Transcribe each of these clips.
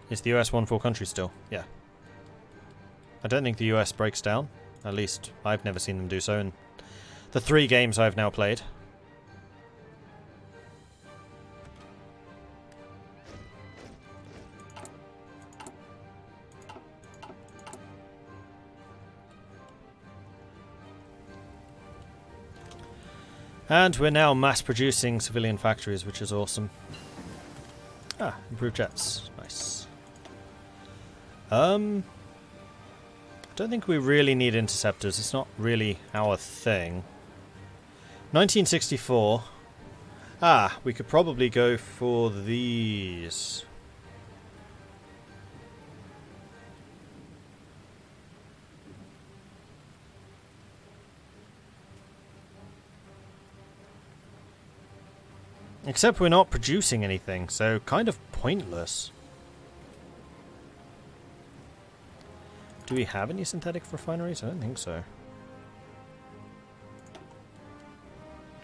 Is the US one full country still? Yeah. I don't think the US breaks down. At least, I've never seen them do so in the 3 games I've now played. And we're now mass-producing civilian factories, which is awesome. Ah, improved jets. Nice. I don't think we really need interceptors. It's not really our thing. 1964. Ah, we could probably go for these. Except we're not producing anything, so kind of pointless. Do we have any synthetic refineries? I don't think so.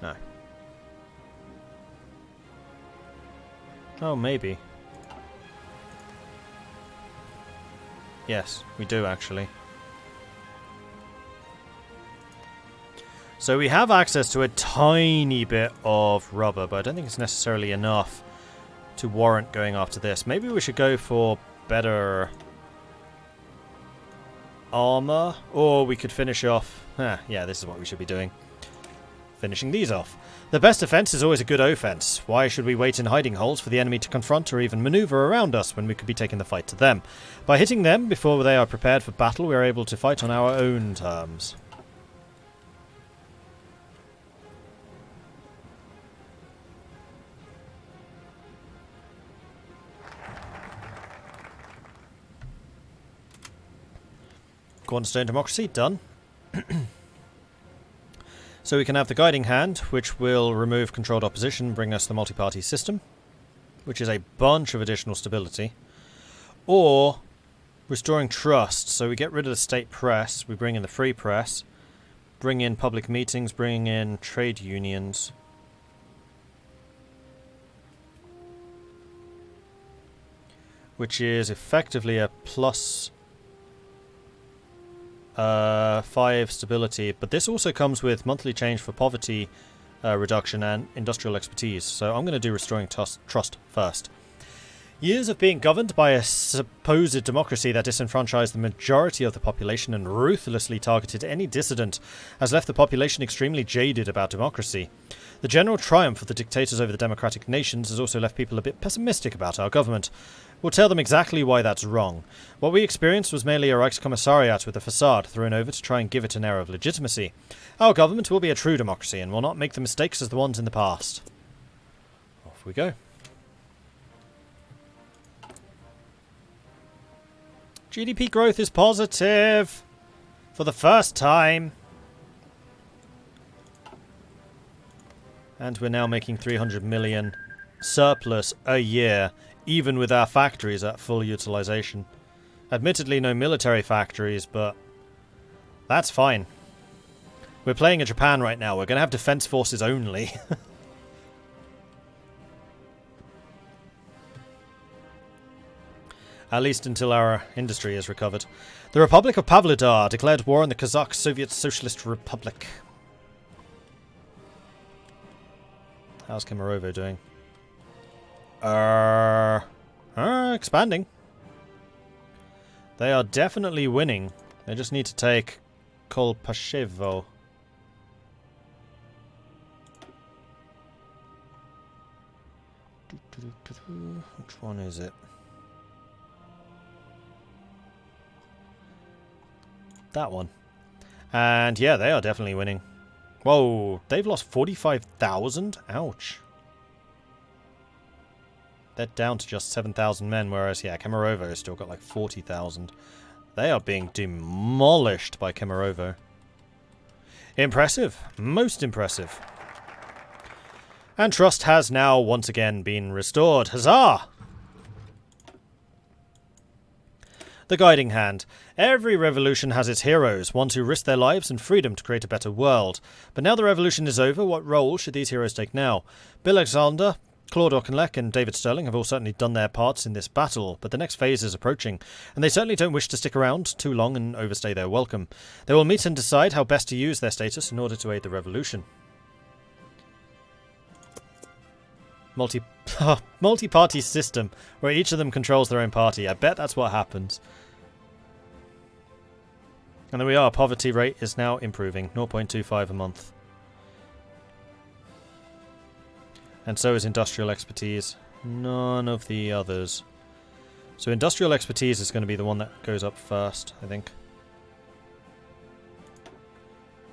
No. Oh, maybe. Yes, we do actually. So we have access to a tiny bit of rubber, but I don't think it's necessarily enough to warrant going after this. Maybe we should go for better armor, or we could finish off... yeah, this is what we should be doing. Finishing these off. The best defense is always a good offense. Why should we wait in hiding holes for the enemy to confront or even maneuver around us when we could be taking the fight to them? By hitting them before they are prepared for battle, we are able to fight on our own terms. Cornerstone democracy, done. So we can have the guiding hand, which will remove controlled opposition, bring us the multi-party system, which is a bunch of additional stability. Or restoring trust, so we get rid of the state press, we bring in the free press, bring in public meetings, bring in trade unions. Which is effectively a plus 5 stability, but this also comes with monthly change for poverty reduction and industrial expertise, so I'm going to do restoring trust first. Years of being governed by a supposed democracy that disenfranchised the majority of the population and ruthlessly targeted any dissident has left the population extremely jaded about democracy. The general triumph of the dictators over the democratic nations has also left people a bit pessimistic about our government. We'll tell them exactly why that's wrong. What we experienced was merely a Reichskommissariat with a facade thrown over to try and give it an air of legitimacy. Our government will be a true democracy and will not make the mistakes as the ones in the past. Off we go. GDP growth is positive for the first time. And we're now making 300 million surplus a year, even with our factories at full utilization. Admittedly, no military factories, but that's fine. We're playing in Japan right now. We're going to have defense forces only. At least until our industry is recovered. The Republic of Pavlodar declared war on the Kazakh Soviet Socialist Republic. How's Kemerovo doing? Expanding. They are definitely winning. They just need to take Kolpashevo. Which one is it? That one. And yeah, they are definitely winning. Whoa, they've lost 45,000? Ouch. They're down to just 7,000 men, whereas, yeah, Kemerovo has still got like 40,000. They are being demolished by Kemerovo. Impressive. Most impressive. And trust has now once again been restored. Huzzah! The guiding hand. Every revolution has its heroes, ones who risk their lives and freedom to create a better world. But now the revolution is over, what role should these heroes take now? Bill Alexander Claude Auchinleck and David Stirling have all certainly done their parts in this battle, but the next phase is approaching, and they certainly don't wish to stick around too long and overstay their welcome. They will meet and decide how best to use their status in order to aid the revolution. Multi-party system, where each of them controls their own party. I bet that's what happens. And there we are, poverty rate is now improving, 0.25 a month. And so is industrial expertise. None of the others. So industrial expertise is going to be the one that goes up first, I think.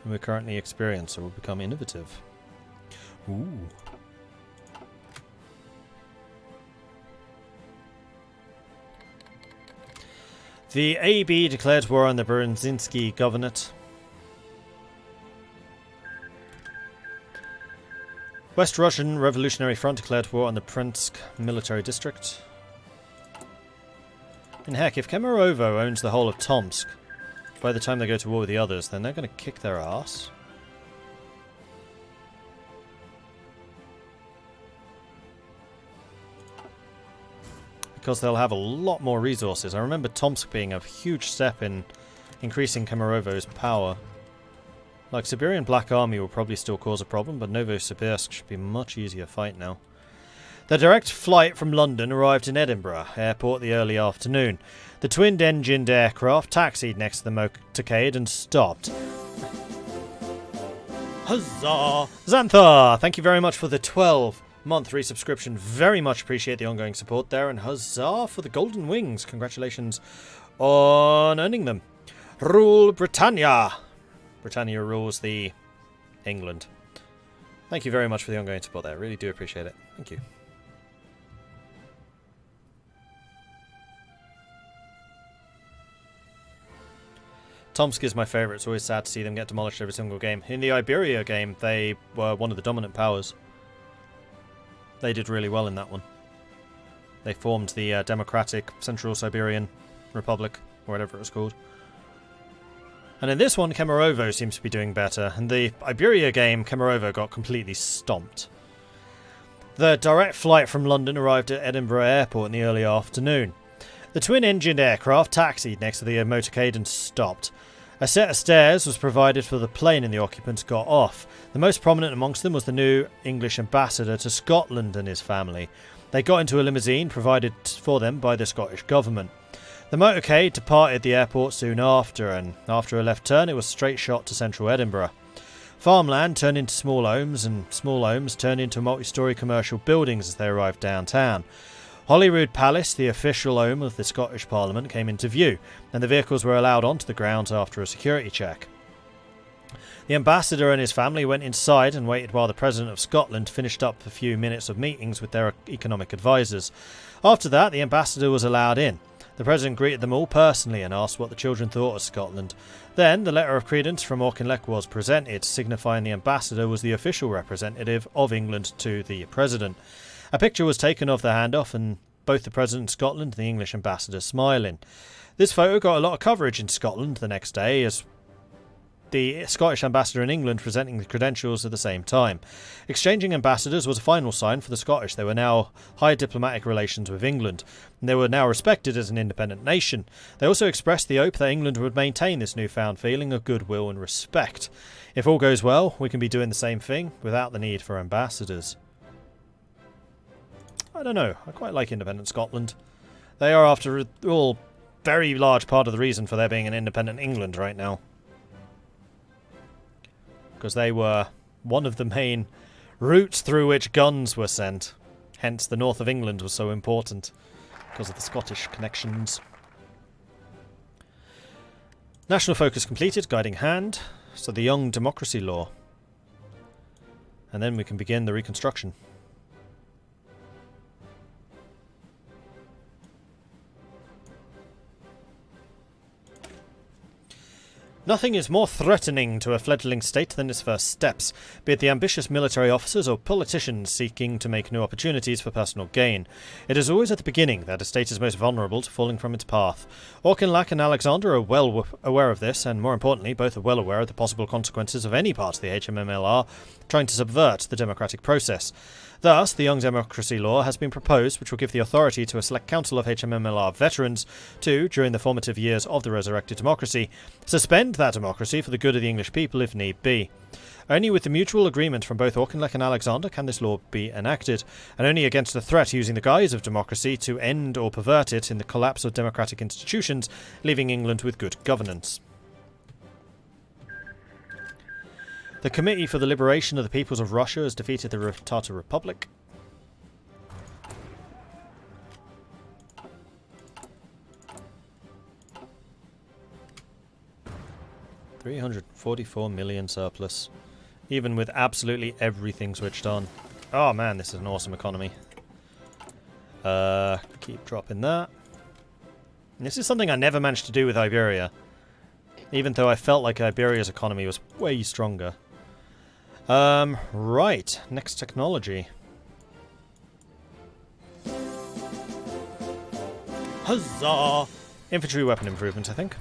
And we're currently experienced, so we'll become innovative. Ooh. The AB declared war on the Brzezinski Governorate. West Russian Revolutionary Front declared war on the Prensk military district. And heck, if Kemerovo owns the whole of Tomsk, by the time they go to war with the others, then they're going to kick their ass. Because they'll have a lot more resources. I remember Tomsk being a huge step in increasing Kemerovo's power. Like, Siberian Black Army will probably still cause a problem, but Novosibirsk should be a much easier fight now. The direct flight from London arrived in Edinburgh airport the early afternoon. The twin-engined aircraft taxied next to the motorcade and stopped. Huzzah! Xanthar, thank you very much for the 12-month resubscription. Very much appreciate the ongoing support there, and huzzah for the golden wings. Congratulations on earning them. Rule Britannia! Britannia rules the England. Thank you very much for the ongoing support there. Really do appreciate it. Thank you. Tomsk is my favourite. It's always sad to see them get demolished every single game. In the Iberia game, they were one of the dominant powers. They did really well in that one. They formed the Democratic Central Siberian Republic, or whatever it was called. And in this one, Kemerovo seems to be doing better. In the Iberia game, Kemerovo got completely stomped. The direct flight from London arrived at Edinburgh Airport in the early afternoon. The twin-engined aircraft taxied next to the motorcade and stopped. A set of stairs was provided for the plane and the occupants got off. The most prominent amongst them was the new English ambassador to Scotland and his family. They got into a limousine provided for them by the Scottish government. The motorcade departed the airport soon after, and after a left turn it was straight shot to central Edinburgh. Farmland turned into small homes, and small homes turned into multi-storey commercial buildings as they arrived downtown. Holyrood Palace, the official home of the Scottish Parliament, came into view, and the vehicles were allowed onto the grounds after a security check. The ambassador and his family went inside and waited while the President of Scotland finished up a few minutes of meetings with their economic advisors. After that, the ambassador was allowed in. The President greeted them all personally and asked what the children thought of Scotland. Then, the letter of credence from Auchinleck was presented, signifying the ambassador was the official representative of England to the President. A picture was taken of the handoff, and both the President of Scotland and the English ambassador smiling. This photo got a lot of coverage in Scotland the next day, as the Scottish ambassador in England presenting the credentials at the same time. Exchanging ambassadors was a final sign for the Scottish. They were now high diplomatic relations with England, and they were now respected as an independent nation. They also expressed the hope that England would maintain this newfound feeling of goodwill and respect. If all goes well, we can be doing the same thing without the need for ambassadors. I don't know, I quite like independent Scotland. They are, after all, very large part of the reason for there being an independent England right now. Because they were one of the main routes through which guns were sent. Hence the north of England was so important, because of the Scottish connections. National focus completed, guiding hand. So the young democracy law. And then we can begin the reconstruction. Nothing is more threatening to a fledgling state than its first steps, be it the ambitious military officers or politicians seeking to make new opportunities for personal gain. It is always at the beginning that a state is most vulnerable to falling from its path. Auchinleck and Alexander are well aware of this, and more importantly, both are well aware of the possible consequences of any part of the HMMLR trying to subvert the democratic process. Thus, the Young Democracy Law has been proposed, which will give the authority to a select council of HMMLR veterans to, during the formative years of the resurrected democracy, suspend that democracy for the good of the English people if need be. Only with the mutual agreement from both Auchinleck and Alexander can this law be enacted, and only against the threat using the guise of democracy to end or pervert it in the collapse of democratic institutions, leaving England with good governance. The Committee for the Liberation of the Peoples of Russia has defeated the Tatar Republic. $344 million surplus. Even with absolutely everything switched on. Oh man, this is an awesome economy. Keep dropping that. And this is something I never managed to do with Iberia. Even though I felt like Iberia's economy was way stronger. Right. Next technology. Huzzah! Infantry weapon improvement, I think.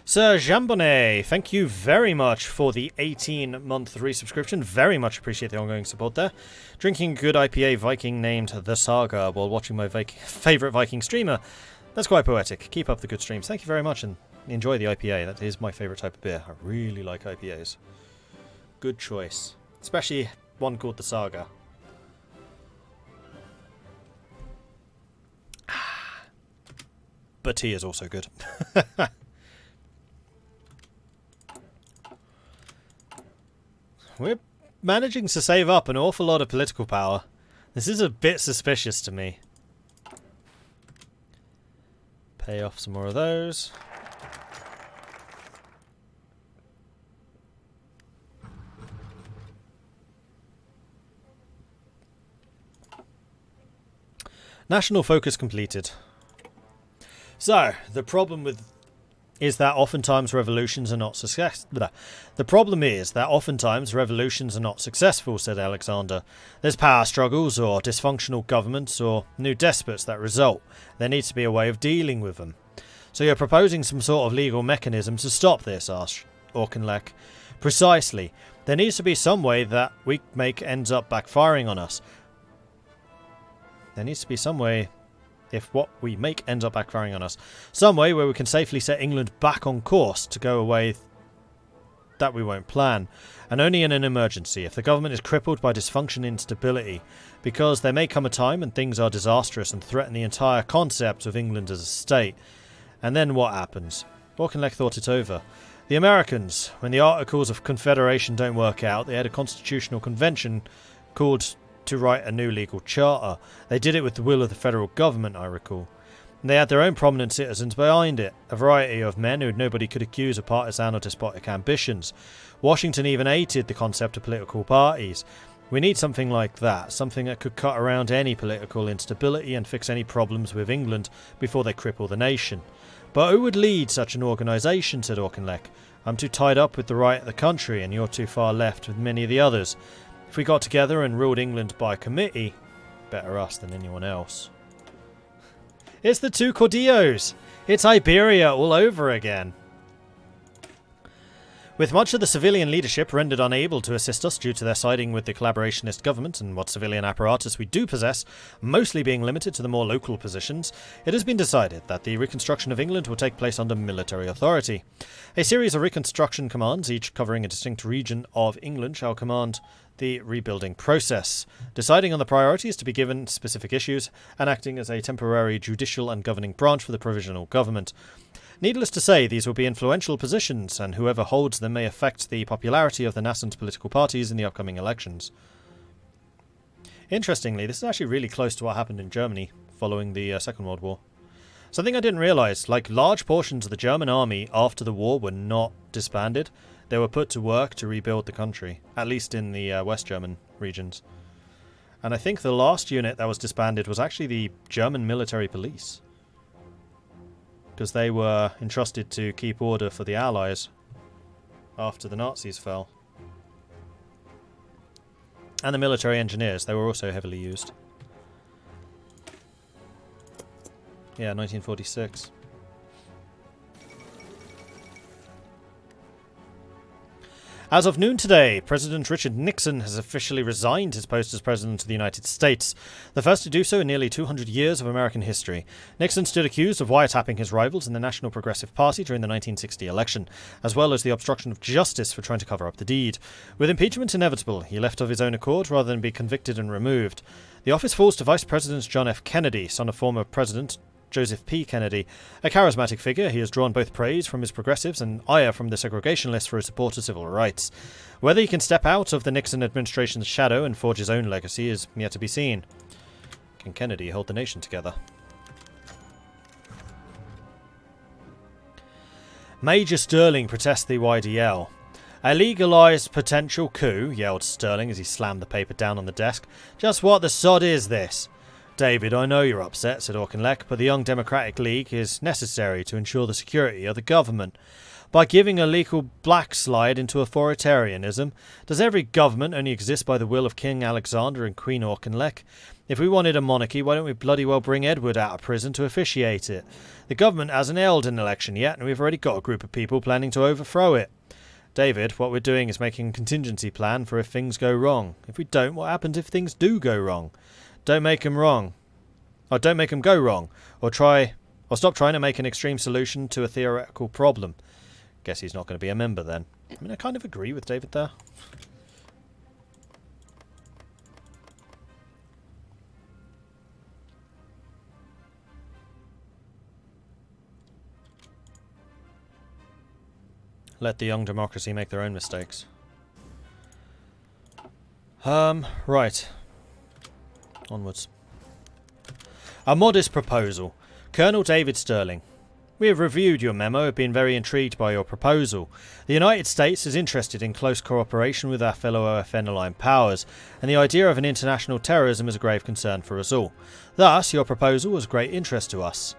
Sir Jambonnet, thank you very much for the 18-month resubscription. Very much appreciate the ongoing support there. Drinking good IPA Viking named The Saga while watching my favourite Viking streamer. That's quite poetic. Keep up the good streams. Thank you very much and enjoy the IPA. That is my favourite type of beer. I really like IPAs. Good choice. Especially one called The Saga. But tea is also good. We're managing to save up an awful lot of political power. This is a bit suspicious to me. Pay off some more of those. National focus completed. So, the problem is that oftentimes revolutions are not successful. The problem is that oftentimes revolutions are not successful, said Alexander. There's power struggles or dysfunctional governments or new despots that result. There needs to be a way of dealing with them. So you're proposing some sort of legal mechanism to stop this, asked Auchinleck. Precisely. There needs to be some way that we make ends up backfiring on us. There needs to be some way, if what we make ends up backfiring on us, some way where we can safely set England back on course to go away that we won't plan, and only in an emergency, if the government is crippled by dysfunction and instability, because there may come a time when things are disastrous and threaten the entire concept of England as a state. And then what happens? Auchinleck thought it over. The Americans, when the Articles of Confederation don't work out, they had a constitutional convention called to write a new legal charter. They did it with the will of the federal government, I recall. And they had their own prominent citizens behind it, a variety of men who nobody could accuse of partisan or despotic ambitions. Washington even hated the concept of political parties. We need something like that, something that could cut around any political instability and fix any problems with England before they cripple the nation. But who would lead such an organisation, said Auchinleck. I'm too tied up with the right of the country and you're too far left with many of the others. If we got together and ruled England by committee, better us than anyone else. It's the two Cordillos! It's Iberia all over again. With much of the civilian leadership rendered unable to assist us due to their siding with the collaborationist government and what civilian apparatus we do possess, mostly being limited to the more local positions, it has been decided that the reconstruction of England will take place under military authority. A series of reconstruction commands, each covering a distinct region of England, shall command the rebuilding process, deciding on the priorities to be given specific issues and acting as a temporary judicial and governing branch for the provisional government. Needless to say, these will be influential positions, and whoever holds them may affect the popularity of the nascent political parties in the upcoming elections. Interestingly, this is actually really close to what happened in Germany following the Second World War. Something I didn't realise, like large portions of the German army after the war were not disbanded. They were put to work to rebuild the country, at least in the West German regions. And I think the last unit that was disbanded was actually the German military police. because they were entrusted to keep order for the Allies after the Nazis fell. And the military engineers, they were also heavily used. Yeah, 1946. As of noon today, President Richard Nixon has officially resigned his post as President of the United States, the first to do so in nearly 200 years of American history. Nixon stood accused of wiretapping his rivals in the National Progressive Party during the 1960 election, as well as the obstruction of justice for trying to cover up the deed. With impeachment inevitable, he left of his own accord rather than be convicted and removed. The office falls to Vice President John F. Kennedy, son of former President Joseph P. Kennedy. A charismatic figure, he has drawn both praise from his progressives and ire from the segregationists for his support of civil rights. Whether he can step out of the Nixon administration's shadow and forge his own legacy is yet to be seen. Can Kennedy hold the nation together? Major Sterling protests the YDL. A legalised potential coup, yelled Sterling as he slammed the paper down on the desk. Just what the sod is this? David, I know you're upset, said Auchinleck, but the Young Democratic League is necessary to ensure the security of the government. By giving a legal backslide into authoritarianism, does every government only exist by the will of King Alexander and Queen Auchinleck? If we wanted a monarchy, why don't we bloody well bring Edward out of prison to officiate it? The government hasn't held an election yet, and we've already got a group of people planning to overthrow it. David, what we're doing is making a contingency plan for if things go wrong. If we don't, what happens if things do go wrong? Don't make them wrong. Or don't make them go wrong. Or stop trying to make an extreme solution to a theoretical problem. Guess he's not going to be a member then. I mean, I kind of agree with David there. Let the young democracy make their own mistakes. Right. Onwards. A modest proposal. Colonel David Sterling. We have reviewed your memo and have been very intrigued by your proposal. The United States is interested in close cooperation with our fellow OFN-aligned powers, and the idea of an international terrorism is a grave concern for us all. Thus, your proposal was of great interest to us.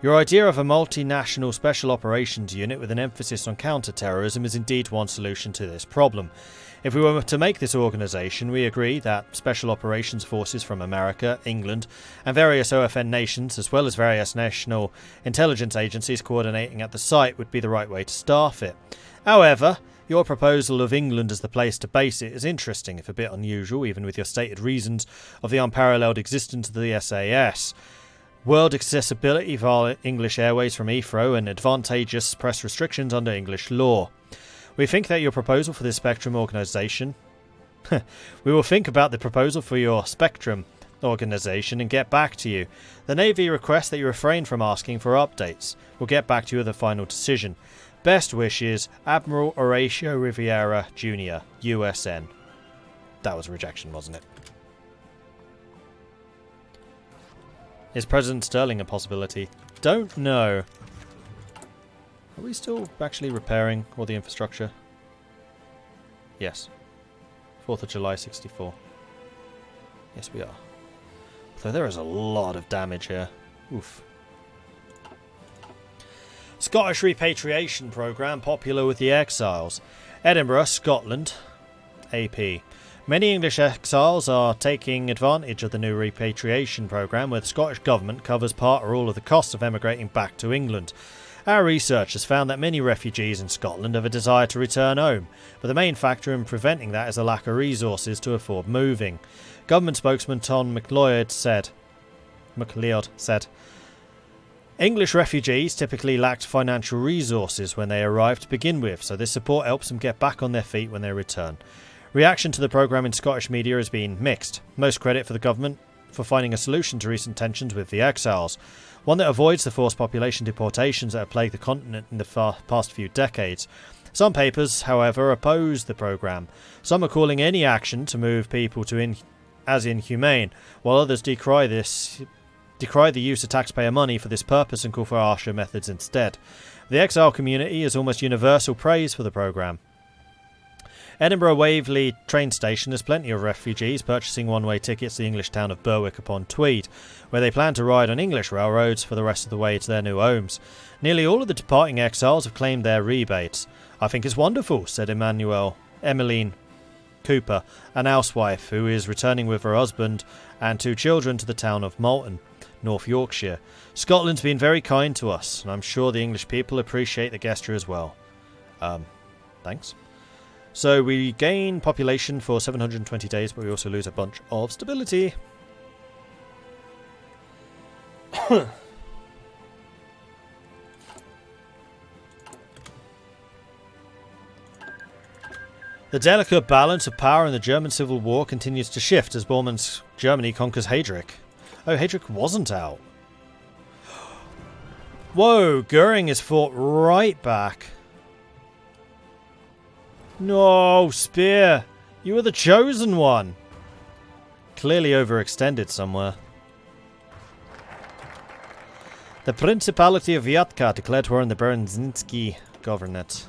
Your idea of a multinational special operations unit with an emphasis on counter-terrorism is indeed one solution to this problem. If we were to make this organisation, we agree that special operations forces from America, England, and various OFN nations, as well as various national intelligence agencies coordinating at the site, would be the right way to staff it. However, your proposal of England as the place to base it is interesting, if a bit unusual, even with your stated reasons of the unparalleled existence of the SAS. World accessibility via English Airways from Heathrow and advantageous press restrictions under English law. We think that your proposal for this Spectrum organisation... We will think about the proposal for your Spectrum organisation and get back to you. The Navy requests that you refrain from asking for updates. We'll get back to you with a final decision. Best wishes, Admiral Horatio Riviera Jr., USN. That was a rejection, wasn't it? Is President Sterling a possibility? Don't know. Are we still actually repairing all the infrastructure? Yes. 4th of July 64. Yes, we are. Though there is a lot of damage here. Oof. Scottish repatriation programme popular with the exiles. Edinburgh, Scotland. AP. Many English exiles are taking advantage of the new repatriation programme where the Scottish Government covers part or all of the costs of emigrating back to England. Our research has found that many refugees in Scotland have a desire to return home, but the main factor in preventing that is a lack of resources to afford moving. Government spokesman Tom McLeod said, English refugees typically lacked financial resources when they arrived to begin with, so this support helps them get back on their feet when they return. Reaction to the programme in Scottish media has been mixed. Most credit for the government for finding a solution to recent tensions with the exiles, one that avoids the forced population deportations that have plagued the continent in the past few decades. Some papers, however, oppose the programme. Some are calling any action to move people to as inhumane, while others decry the use of taxpayer money for this purpose and call for harsher methods instead. The exile community is almost universal praise for the programme. Edinburgh Waverley train station has plenty of refugees purchasing one-way tickets to the English town of Berwick-upon-Tweed, where they plan to ride on English railroads for the rest of the way to their new homes. Nearly all of the departing exiles have claimed their rebates. "I think it's wonderful," said Emmeline Cooper, an housewife who is returning with her husband and 2 children to the town of Malton, North Yorkshire. "Scotland's been very kind to us, and I'm sure the English people appreciate the gesture as well." Thanks. So we gain population for 720 days, but we also lose a bunch of stability. The delicate balance of power in the German Civil War continues to shift as Bormann's Germany conquers Heydrich. Oh, Heydrich wasn't out. Whoa, Goering is fought right back. No, Spear! You were the chosen one! Clearly overextended somewhere. The Principality of Vyatka declared war on the Berezynski Governorate.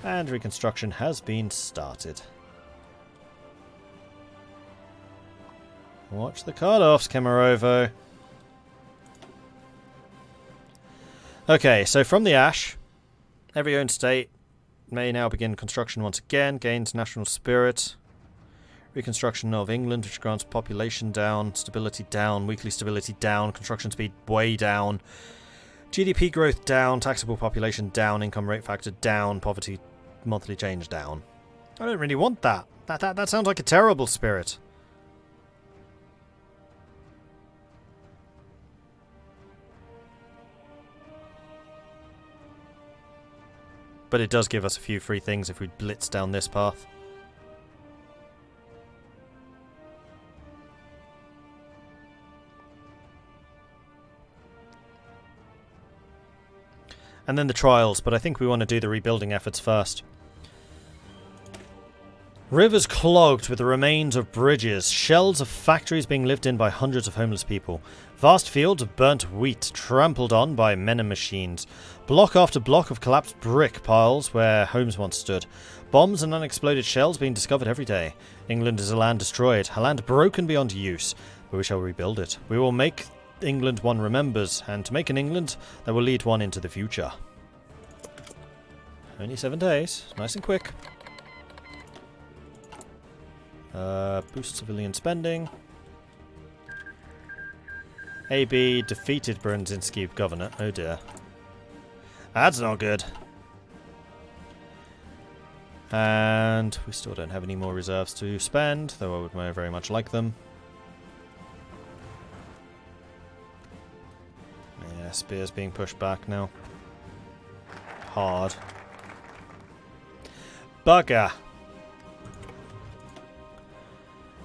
And reconstruction has been started. Watch the card-offs, Kemerovo. Okay, so from the ash, every owned state may now begin construction once again, gains national spirit. Reconstruction of England, which grants population down, stability down, weekly stability down, construction speed way down, GDP growth down, taxable population down, income rate factor down, poverty monthly change down. I don't really want that. That sounds like a terrible spirit. But it does give us a few free things if we blitz down this path. And then the trials, but I think we want to do the rebuilding efforts first. Rivers clogged with the remains of bridges, shells of factories being lived in by hundreds of homeless people, vast fields of burnt wheat trampled on by men and machines, block after block of collapsed brick piles where homes once stood, bombs and unexploded shells being discovered every day. England is a land destroyed, a land broken beyond use, but we shall rebuild it. We will make England one remembers, and to make an England that will lead one into the future. Only 7 days, nice and quick. Boost civilian spending. AB defeated Berezynski governor. Oh dear. That's not good. And we still don't have any more reserves to spend, though I would very much like them. Yeah, Spear's being pushed back now. Hard. Bugger!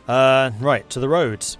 Right, to the roads.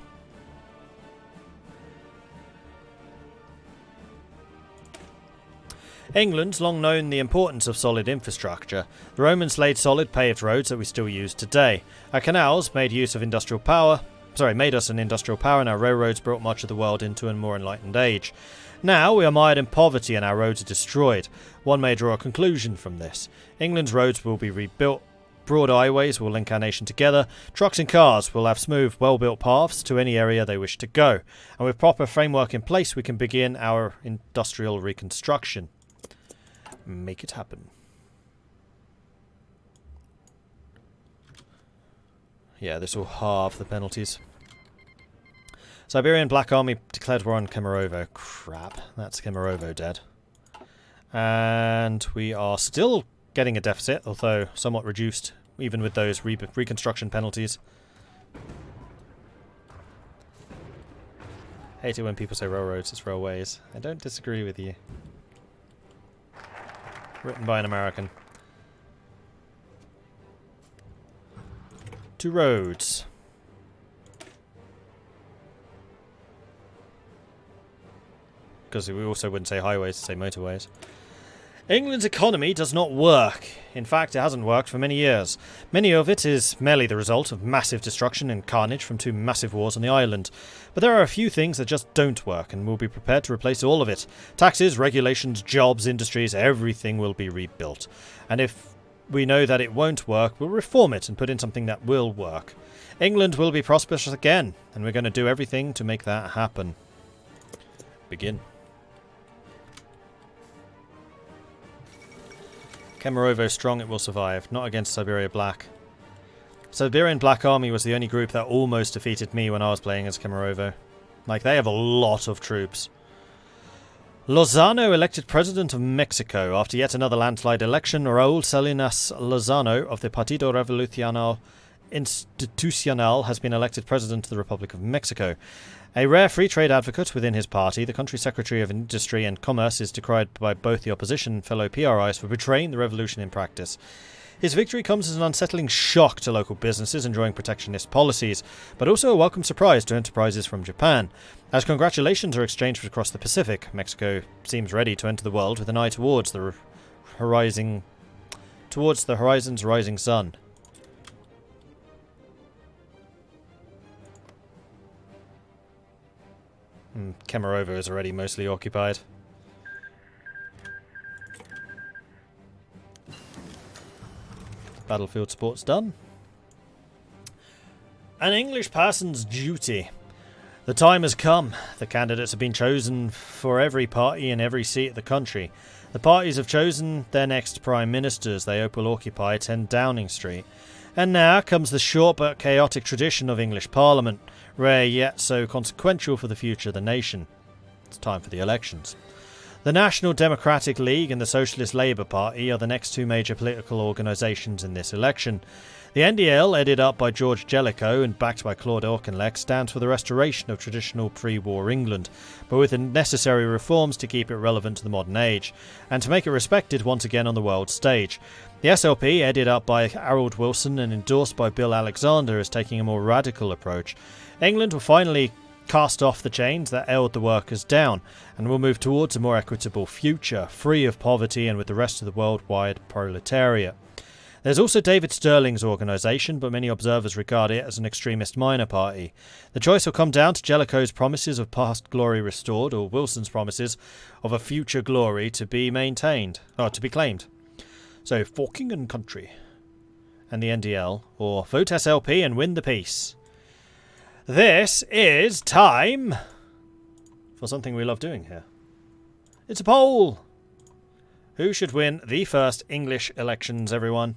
England's long known the importance of solid infrastructure. The Romans laid solid paved roads that we still use today. Our canals made us an industrial power, and our railroads brought much of the world into a more enlightened age. Now we are mired in poverty and our roads are destroyed. One may draw a conclusion from this. England's roads will be rebuilt. Broad highways will link our nation together. Trucks and cars will have smooth, well-built paths to any area they wish to go. And with proper framework in place, we can begin our industrial reconstruction. Make it happen. Yeah, this will halve the penalties. Siberian Black Army declared war on Kemerovo. Crap, that's Kemerovo dead. And we are still getting a deficit, although somewhat reduced, even with those reconstruction penalties. Hate it when people say railroads, it's railways. I don't disagree with you. Written by an American. To roads. Because we also wouldn't say highways, say motorways. England's economy does not work. In fact, it hasn't worked for many years. Many of it is merely the result of massive destruction and carnage from 2 massive wars on the island. But there are a few things that just don't work, and we'll be prepared to replace all of it. Taxes, regulations, jobs, industries, everything will be rebuilt. And if we know that it won't work, we'll reform it and put in something that will work. England will be prosperous again, and we're going to do everything to make that happen. Begin. Kemerovo strong, it will survive. Not against Siberia Black. Siberian Black Army was the only group that almost defeated me when I was playing as Kemerovo. Like, they have a lot of troops. Lozano elected President of Mexico. After yet another landslide election, Raúl Salinas Lozano of the Partido Revolucionario Institucional has been elected President of the Republic of Mexico. A rare free trade advocate within his party, the country's Secretary of Industry and Commerce is decried by both the opposition and fellow PRIs for betraying the revolution in practice. His victory comes as an unsettling shock to local businesses enjoying protectionist policies, but also a welcome surprise to enterprises from Japan. As congratulations are exchanged across the Pacific, Mexico seems ready to enter the world with an eye towards the horizon's rising sun. Kemerovo is already mostly occupied. Battlefield sport's done. An English person's duty. The time has come. The candidates have been chosen for every party in every seat of the country. The parties have chosen their next prime ministers. They will occupy 10 Downing Street. And now comes the short but chaotic tradition of English Parliament, rare yet so consequential for the future of the nation. It's time for the elections. The National Democratic League and the Socialist Labour Party are the next two major political organisations in this election. The NDL, headed up by George Jellicoe and backed by Claude Auchinleck, stands for the restoration of traditional pre-war England, but with the necessary reforms to keep it relevant to the modern age, and to make it respected once again on the world stage. The SLP, headed up by Harold Wilson and endorsed by Bill Alexander, is taking a more radical approach. England will finally cast off the chains that held the workers down, and will move towards a more equitable future, free of poverty and with the rest of the worldwide proletariat. There's also David Sterling's organisation, but many observers regard it as an extremist minor party. The choice will come down to Jellicoe's promises of past glory restored, or Wilson's promises of a future glory to be maintained, or to be claimed. So, Forking and Country, and the NDL, or vote SLP and win the peace. This is time for something we love doing here. It's a poll! Who should win the first English elections, everyone?